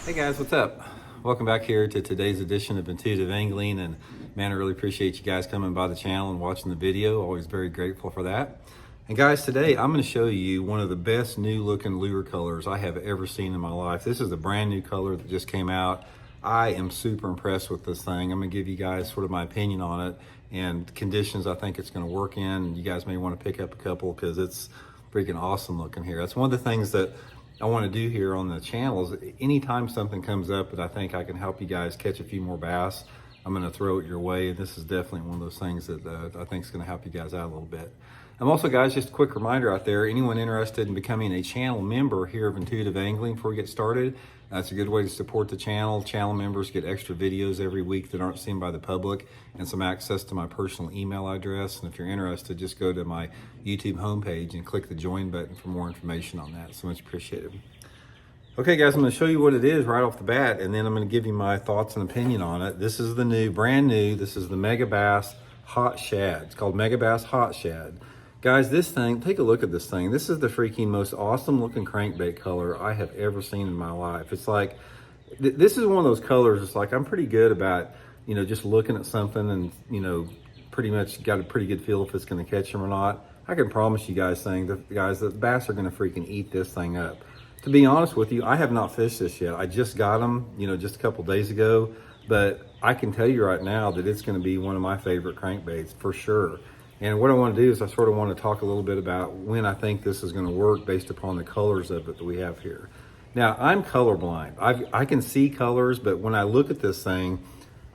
Hey guys, what's up? Welcome back here to today's edition of Intuitive Angling, and man, I really appreciate you guys coming by the channel and watching the video. Always very grateful for that. And guys, today I'm going to show you one of the best new looking lure colors I have ever seen in my life. This is a brand new color that just came out. I am super impressed with this thing. I'm going to give you guys sort of my opinion on it and conditions I think it's going to work in. You guys may want to pick up a couple because it's freaking awesome looking here. That's one of the things that I want to do here on the channel is anytime something comes up that I think I can help you guys catch a few more bass, I'm going to throw it your way. And this is definitely one of those things that I think is going to help you guys out a little bit. I'm also, guys, just a quick reminder out there, anyone interested in becoming a channel member here of Intuitive Angling before we get started, that's a good way to support the channel. Channel members get extra videos every week that aren't seen by the public and some access to my personal email address. And if you're interested, just go to my YouTube homepage and click the join button for more information on that. So much appreciated. Okay, guys, I'm going to show you what it is right off the bat, and then I'm going to give you my thoughts and opinion on it. This is the new, brand new, this is the Megabass Hot Shad. It's called Megabass Hot Shad. Guys, this thing, take a look at this thing. This is the freaking most awesome looking crankbait color I have ever seen in my life. It's like, this is one of those colors, it's like I'm pretty good about, you know, just looking at something and, you know, pretty much got a pretty good feel if it's going to catch them or not. I can promise you guys that bass are going to freaking eat this thing up. To be honest with you, I have not fished this yet. I just got them, you know, just a couple days ago, but I can tell you right now that it's going to be one of my favorite crankbaits for sure. And what I want to do is I sort of want to talk a little bit about when I think this is going to work based upon the colors of it that we have here. Now, I'm colorblind. I can see colors, but when I look at this thing,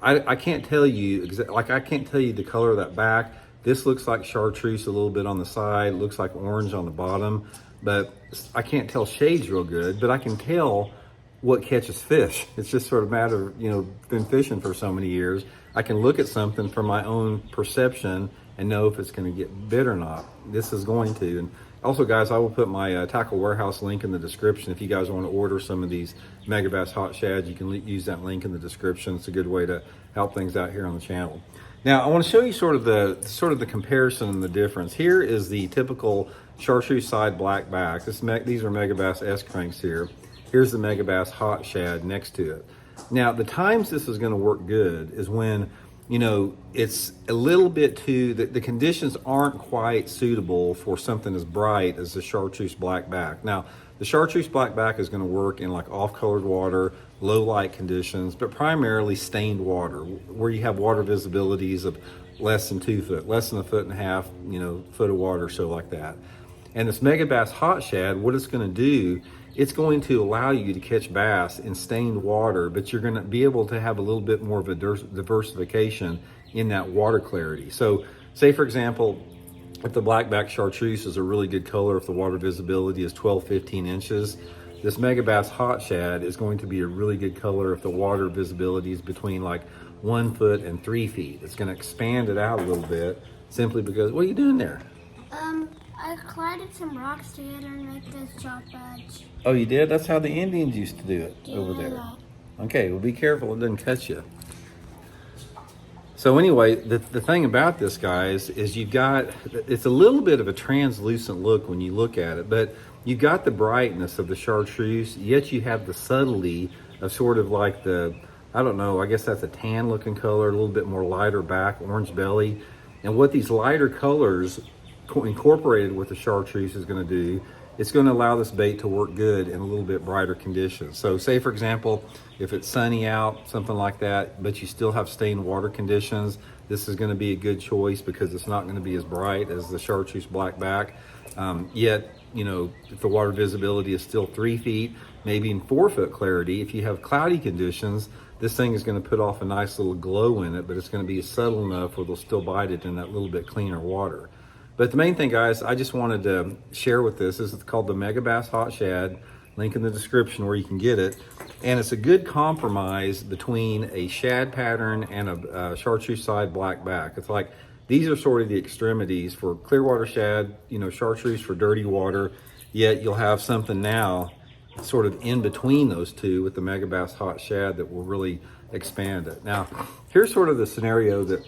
I can't tell you, I can't tell you the color of that back. This looks like chartreuse a little bit on the side, looks like orange on the bottom, but I can't tell shades real good, but I can tell what catches fish. It's just sort of a matter of, you know, been fishing for so many years. I can look at something from my own perception and know if it's going to get bit or not. This is going to. And also, guys, I will put my Tackle Warehouse link in the description. If you guys want to order some of these Megabass Hot Shads, you can use that link in the description. It's a good way to help things out here on the channel. Now, I want to show you sort of the comparison and the difference. Here is the typical chartreuse side black back. These are Megabass S cranks here. Here's the Megabass Hot Shad next to it. Now, the times this is going to work good is when, you know, it's a little bit too, the conditions aren't quite suitable for something as bright as the chartreuse black back. Now, the chartreuse black back is going to work in like off-colored water, low light conditions, but primarily stained water, where you have water visibilities of less than 2 foot, less than 1.5 feet, you know, foot of water, so like that. And this Megabass Hot Shad, what it's going to do, it's going to allow you to catch bass in stained water, but you're going to be able to have a little bit more of a diversification in that water clarity. So say, for example, if the blackback chartreuse is a really good color, if the water visibility is 12, 15 inches, this Megabass Hot Shad is going to be a really good color if the water visibility is between like 1 foot and 3 feet. It's going to expand it out a little bit simply because, what are you doing there? I collided some rocks together and make this chalk badge. Oh, you did? That's how the Indians used to do it over there. Okay, well, be careful it doesn't cut you. So anyway, the thing about this, guys, is it's a little bit of a translucent look when you look at it, but you got the brightness of the chartreuse, yet you have the subtlety of sort of like I don't know, I guess that's a tan looking color, a little bit more lighter back, orange belly. And what these lighter colors incorporated with the chartreuse is going to do, it's going to allow this bait to work good in a little bit brighter conditions. So say, for example, if it's sunny out, something like that, but you still have stained water conditions, this is going to be a good choice because it's not going to be as bright as the chartreuse black back. Yet, you know, if the water visibility is still 3 feet, maybe in 4 foot clarity, if you have cloudy conditions, this thing is going to put off a nice little glow in it, but it's going to be subtle enough where they'll still bite it in that little bit cleaner water. But the main thing, guys, I just wanted to share with this is it's called the Megabass Hot Shad. Link in the description where you can get it. And it's a good compromise between a shad pattern and a chartreuse side black back. It's like these are sort of the extremities for clear water shad, you know, chartreuse for dirty water. Yet you'll have something now sort of in between those two with the Megabass Hot Shad that will really expand it. Now, here's sort of the scenario that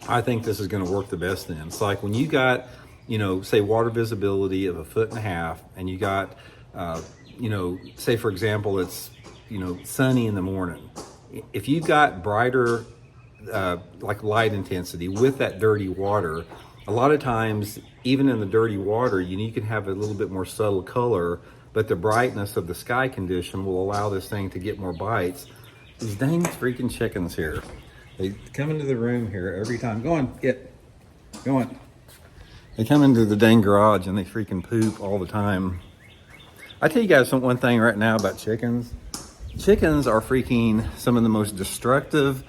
I think this is going to work the best in. It's like when you got, you know, say water visibility of 1.5 feet, and you got, you know, say for example, it's, sunny in the morning. If you've got brighter like light intensity with that dirty water, a lot of times even in the dirty water you can have a little bit more subtle color, but the brightness of the sky condition will allow this thing to get more bites. These dang freaking chickens here, they come into the room here every time. Go on, go on. They come into the dang garage and they freaking poop all the time. I tell you guys one thing right now about chickens. Chickens are freaking some of the most destructive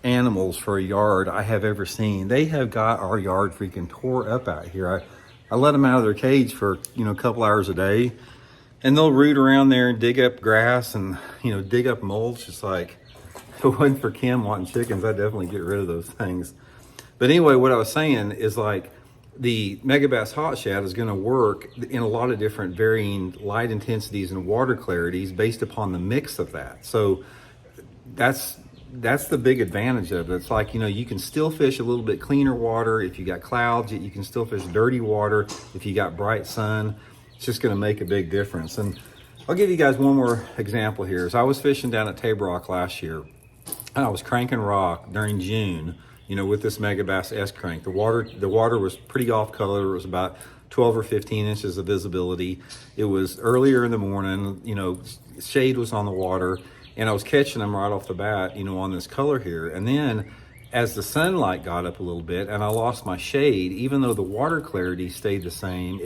animals for a yard I have ever seen. They have got our yard freaking tore up out here. I let them out of their cage for a couple hours a day, and they'll root around there and dig up grass and dig up mulch. It's like, if it wasn't for Kim wanting chickens, I'd definitely get rid of those things. But anyway, what I was saying is, like, the Megabass Hot Shad is going to work in a lot of different varying light intensities and water clarities based upon the mix of that. So that's the big advantage of it. It's like, you can still fish a little bit cleaner water if you got clouds. You can still fish dirty water if you got bright sun. It's just going to make a big difference. And I'll give you guys one more example here. So I was fishing down at Table Rock last year, and I was cranking rock during June, with this Megabass S crank. The water was pretty off color. It was about 12 or 15 inches of visibility. It was earlier in the morning, shade was on the water, and I was catching them right off the bat, on this color here. And then as the sunlight got up a little bit and I lost my shade, even though the water clarity stayed the same,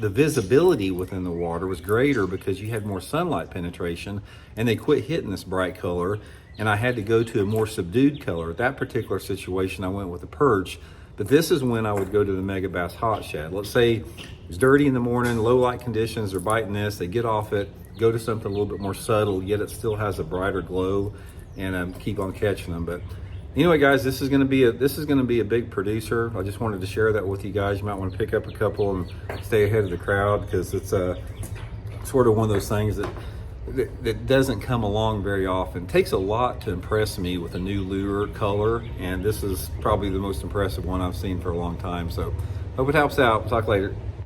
the visibility within the water was greater because you had more sunlight penetration, and they quit hitting this bright color, and I had to go to a more subdued color. That particular situation, I went with a perch, but this is when I would go to the Megabass Hot Shad. Let's say it's dirty in the morning, low light conditions, they're biting this, they get off it, go to something a little bit more subtle, yet it still has a brighter glow, and keep on catching them. But anyway, guys, this is going to be a big producer. I just wanted to share that with you guys. You might want to pick up a couple and stay ahead of the crowd, because it's sort of one of those things that doesn't come along very often. It takes a lot to impress me with a new lure color, and this is probably the most impressive one I've seen for a long time. So hope it helps out. Talk later.